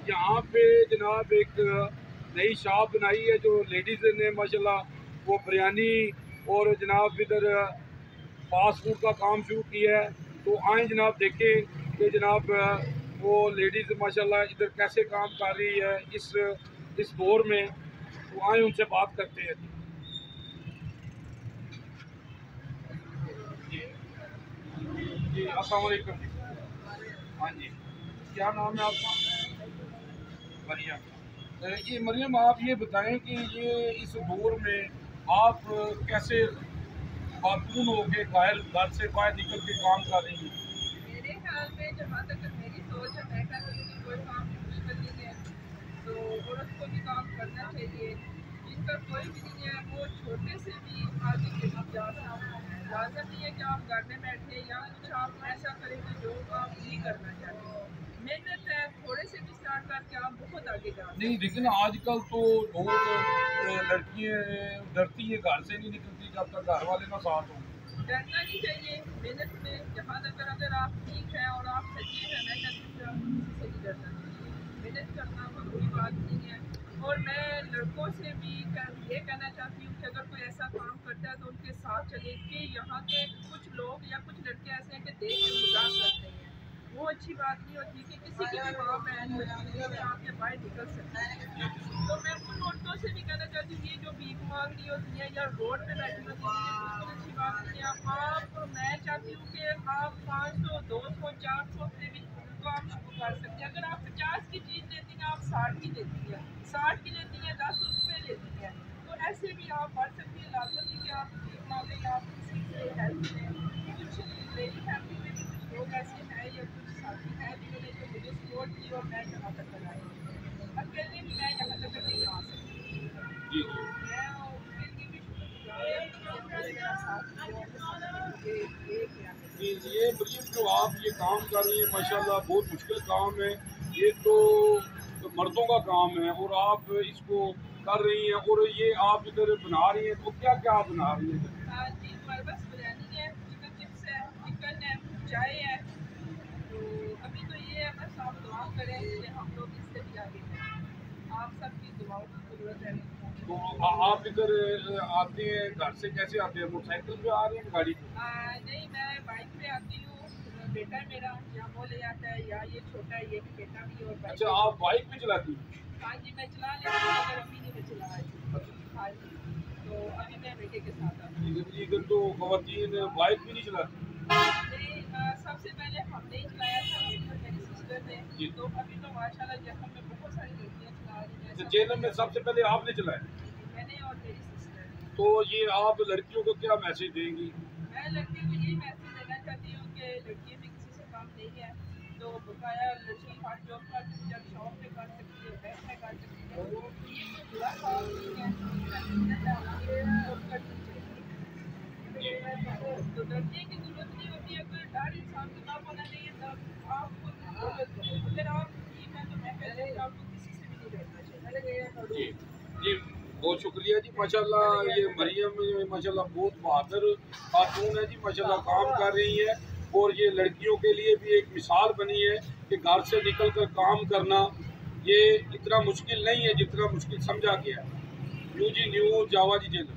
यहाँ पे जनाब एक नई शॉप बनाई है जो लेडीज़ ने माशाल्लाह वो बिरयानी और जनाब इधर फास्ट फूड का काम शुरू किया है। तो आए जनाब देखें कि जनाब वो लेडीज़ माशाल्लाह इधर कैसे काम कर रही है इस दौर में। तो आए उनसे बात करते हैं। जी जी अस्सलाम वालेकुम। हाँ जी, क्या नाम है आपका? मरियम। ये मरियम, आप ये बताएं कि ये इस दौर में आप कैसे खातून हो के घर से बाहर निकल के काम कर रही हैं? मेरे ख्याल में जहाँ तक मेरी सोच है, मैं कहती हूँ कि कोई काम मुश्किल नहीं है, तो औरत को भी काम करना चाहिए। जिसका कोई भी नहीं है वो छोटे से भी आगे कहीं जा सकता है। लाजम नहीं है कि आप घर में बैठे या कुछ आप ऐसा करेंगे जो आप नहीं करना चाहते। मेहनत है, थोड़े से भी स्टार्ट करके आप बहुत आगे जा सकते नहीं, हैं। लेकिन आजकल तो लोग लड़कियां डरती है, घर से नहीं निकलती जब तक घर वाले ना साथ हों। डरना नहीं चाहिए मेहनत में। जहाँ तक अगर आप ठीक हैं और आप सच्चे हैं, मैं कहती हूँ कि आपको किसी से नहीं डरना चाहिए। मेहनत करना कोई बुरी बात नहीं है। और मैं लड़कों से भी ये कहना चाहती हूँ कि अगर कोई ऐसा काम करता है तो उनके साथ चले। कि यहाँ के कुछ लोग या कुछ लड़के ऐसे हैं कि देख के मजाक करते हैं, वो अच्छी बात नहीं होती कि किसी की भी माँ बहन आपके बाहर निकल सकती है। तो मैं उन औरतों से भी कहना चाहती हूँ, ये जो भीख मांग रही होती है या रोड पे बैठी होती है, ये बिल्कुल अच्छी बात नहीं है। आप मैं चाहती हूँ कि आप 500 200 400 से भी काम शुरू कर सकते हैं। अगर आप 50 की चीज़ लेती हैं, आप 60 की लेती हैं, 60 की लेती हैं, 10 रुपये लेती हैं, तो ऐसे भी आप बढ़ सकती है। लाजम नहीं कि आप भीख मांगे या आप किसी से हेल्प लें। कुछ मेरी फैमिली में भी कुछ लोग ऐसे हैं या कुछ साथी हैं जिन्होंने जो मुझे सपोर्ट की और मैं यहाँ तक बनाई। अकेले भी मैं यहाँ तक नहीं आ सकती। जी तो मैं उनके लिए भी शुक्रगुजार हूँ कि उन्होंने मेरा साथ दिया और मुझे ये किया। जी, ये मरियम जो आप ये काम कर रही है माशाल्लाह बहुत मुश्किल काम है। ये तो मर्दों का काम है और आप इसको कर रही हैं और ये आप इधर बना रही हैं। तो क्या क्या आप बना रही हैं? जी, हमारे पास बिरयानी है, चिकन चिप्स है, चिकन है, चाय है। तो अभी तो ये है, बस आप दुआ करें कि हम लोग इससे भी आगे बढ़ें। आप सबकी दुआओं की ज़रूरत है। तो आप इधर आते हैं, घर से कैसे आते हैं? मोटरसाइकिल पे आ रहे हैं, गाड़ी पे? नहीं, मैं बाइक पे आती हूँ। बेटा मेरा या वो ले आता है या ये छोटा है, ये भी बेटा भी और बाइक अच्छा, पे। आप बाइक पे चलाती हैं? हाँ जी, मैं चला लेती हूँ अगर अभी नहीं मैं चला रही हूँ। हाँ जी, तो अभी मैं बेटे के साथ आती हूँ। इधर तो खवातीन बाइक भी नहीं चलाती। नहीं, सबसे पहले हमने ही चलाया था, फिर मेरी सिस्टर ने। जी। तो अभी तो माशाल्लाह जहन में बहुत सारी लड़कियाँ चला रही हैं। तो जेनम में सबसे पहले आपने चलाया, मैंने और मेरी सिस्टर। तो ये आप लड़कियों को क्या मैसेज देंगी? मैं लड़कियों को यही मैसेज देना चाहती हूँ कि लड़कियों में किसी से काम नहीं है। तो बकाया लड़की हर जॉब कर सकती है, शॉप पे कर सकती है, बैंक में कर सकती है। ये कोई बुरा काम नहीं है, ये जॉब करनी चाहिए। तो डरने की जरूरत नहीं होती है। कोई डर इंसान को ना होना चाहिए। तब आपको जरूरत है, अगर आप ठीक है तो मैं कहती हूँ कि आपको किसी से भी नहीं डरना चाहिए। जी जी, बहुत शुक्रिया जी। माशाल्लाह ये मरियम माशाल्लाह बहुत बहादुर खातून है जी, माशाल्लाह काम कर रही है और ये लड़कियों के लिए भी एक मिसाल बनी है कि घर से निकल कर काम करना ये इतना मुश्किल नहीं है जितना मुश्किल समझा गया है। न्यू जी न्यू जावा जी जेल।